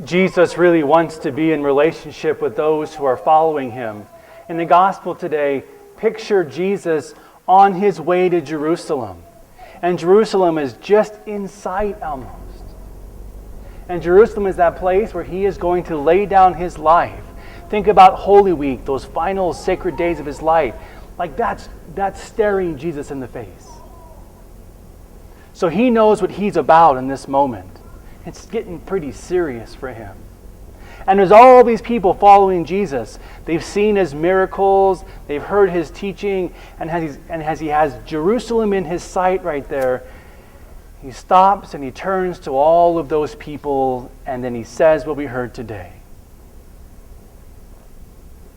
Jesus really wants to be in relationship with those who are following him. In the gospel today, picture Jesus on his way to Jerusalem. And Jerusalem is just in sight almost. And Jerusalem is that place where he is going to lay down his life. Think about Holy Week, those final sacred days of his life. Like that's staring Jesus in the face. So he knows what he's about in this moment. It's getting pretty serious for him. And there's all these people following Jesus. They've seen his miracles, they've heard his teaching, and as he has Jerusalem in his sight right there, he stops and he turns to all of those people, and then he says what we heard today.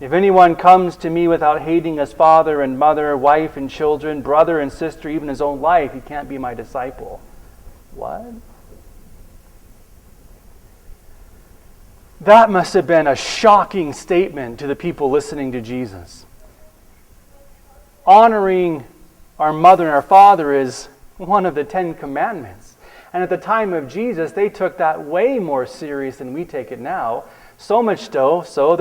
If anyone comes to me without hating his father and mother, wife and children, brother and sister, even his own life, he can't be my disciple. What? That must have been a shocking statement to the people listening to Jesus. Honoring our mother and our father is one of the 10 Commandments. And at the time of Jesus, they took that way more serious than we take it now. So much so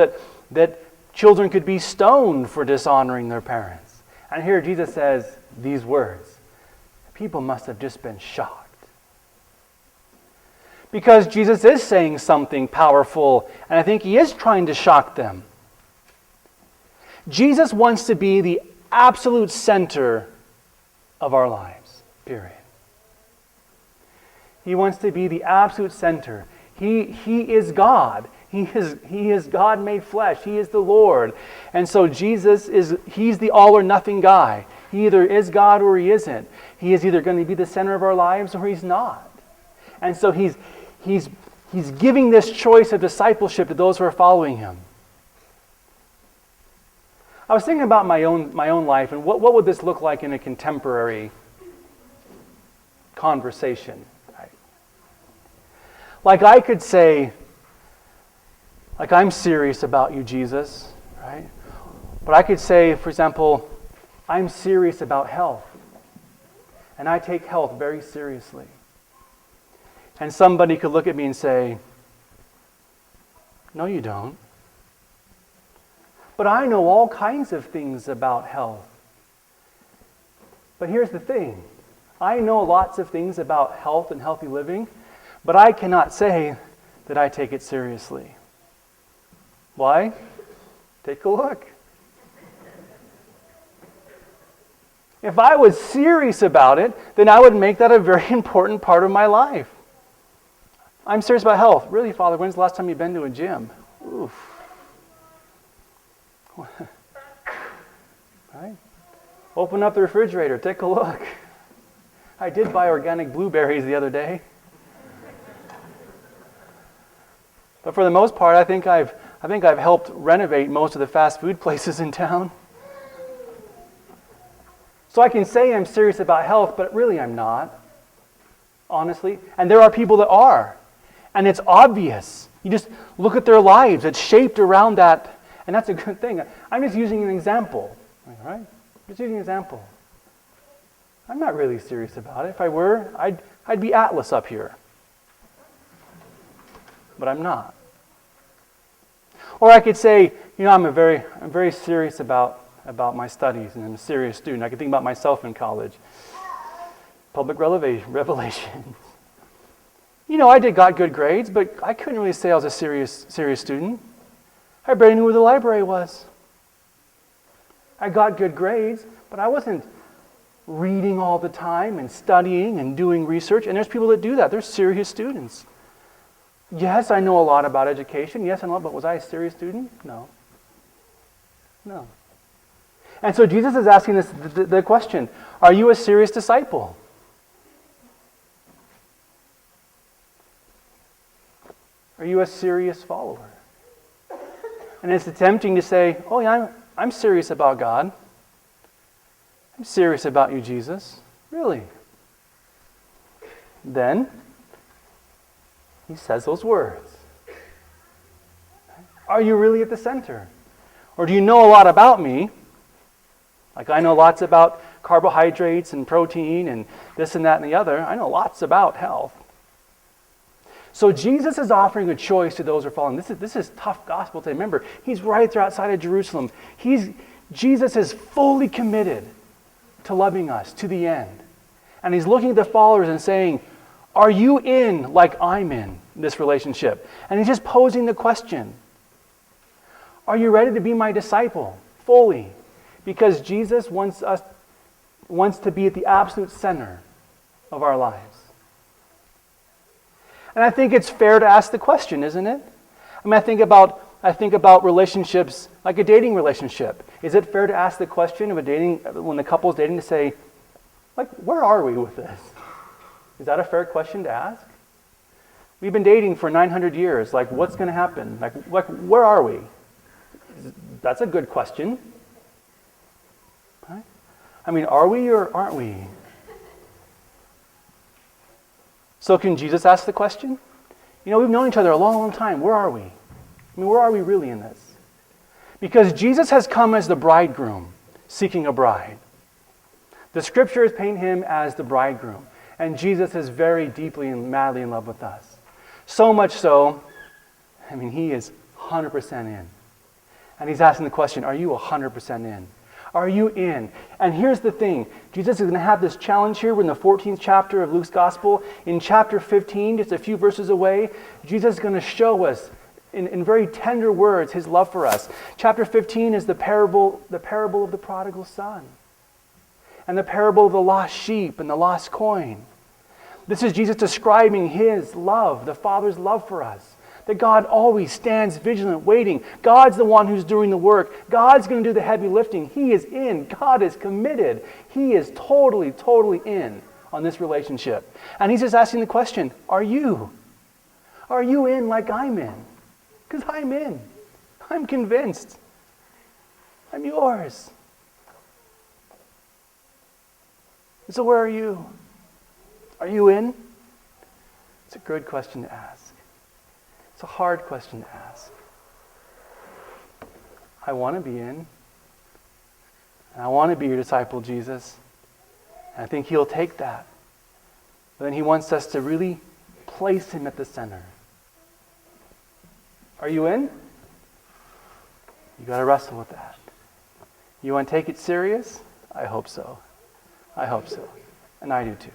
that children could be stoned for dishonoring their parents. And here Jesus says these words. People must have just been shocked. Because Jesus is saying something powerful, and I think he is trying to shock them. Jesus wants to be the absolute center of our lives, period. He wants to be the absolute center. He is God. He is God made flesh. He is the Lord. And so he's the all or nothing guy. He either is God or he isn't. He is either going to be the center of our lives or he's not. And so he's giving this choice of discipleship to those who are following him. I was thinking about my own life and what would this look like in a contemporary conversation. Right? Like I could say, like I'm serious about you, Jesus, right? But I could say, for example, I'm serious about health. And I take health very seriously. And somebody could look at me and say, no, you don't. But I know all kinds of things about health. But here's the thing. I know lots of things about health and healthy living, but I cannot say that I take it seriously. Why? Take a look. If I was serious about it, then I would make that a very important part of my life. I'm serious about health. Really, Father, when's the last time you've been to a gym? Oof. Right? Open up the refrigerator. Take a look. I did buy organic blueberries the other day. But for the most part, I think I've helped renovate most of the fast food places in town. So I can say I'm serious about health, but really I'm not. Honestly. And there are people that are. And it's obvious. You just look at their lives. It's shaped around that. And that's a good thing. I'm just using an example. All right? Just using an example. I'm not really serious about it. If I were, I'd be Atlas up here. But I'm not. Or I could say, I'm very serious about my studies, and I'm a serious student. I could think about myself in college. Public revelation. I got good grades, but I couldn't really say I was a serious student. I barely knew where the library was. I got good grades, but I wasn't reading all the time and studying and doing research. And there's people that do that. They're serious students. Yes, I know a lot about education. Yes, I know, but was I a serious student? No. And so Jesus is asking the question, are you a serious disciple? Are you a serious follower? And it's tempting to say, oh yeah, I'm serious about God. I'm serious about you, Jesus. Really? Then, he says those words. Are you really at the center? Or do you know a lot about me? Like I know lots about carbohydrates and protein and this and that and the other. I know lots about health. So Jesus is offering a choice to those who are following. This is tough gospel to remember. He's right there outside of Jerusalem. Jesus is fully committed to loving us to the end. And he's looking at the followers and saying, are you in like I'm in this relationship? And he's just posing the question. Are you ready to be my disciple fully? Because Jesus wants to be at the absolute center of our lives. And I think it's fair to ask the question, isn't it? I mean, I think about relationships like a dating relationship. Is it fair to ask the question when the couple's dating to say, like, where are we with this? Is that a fair question to ask? We've been dating for 900 years. Like, what's going to happen? Like, where are we? That's a good question. Right? I mean, are we or aren't we? So can Jesus ask the question? You know, we've known each other a long, long time. Where are we? I mean, where are we really in this? Because Jesus has come as the bridegroom, seeking a bride. The scriptures paint him as the bridegroom. And Jesus is very deeply and madly in love with us. So much so, I mean, he is 100% in. And he's asking the question, are you 100% in? Are you in? And here's the thing. Jesus is going to have this challenge here. We're in the 14th chapter of Luke's Gospel. In chapter 15, just a few verses away, Jesus is going to show us in very tender words his love for us. Chapter 15 is the parable of the prodigal son. And the parable of the lost sheep and the lost coin. This is Jesus describing his love, the Father's love for us. That God always stands vigilant, waiting. God's the one who's doing the work. God's going to do the heavy lifting. He is in. God is committed. He is totally, totally in on this relationship. And he's just asking the question, are you? Are you in like I'm in? Because I'm in. I'm convinced. I'm yours. So where are you? Are you in? It's a good question to ask. It's a hard question to ask. I want to be in. And I want to be your disciple, Jesus. And I think he'll take that. But then he wants us to really place him at the center. Are you in? You got to wrestle with that. You want to take it serious? I hope so. I hope so. And I do too.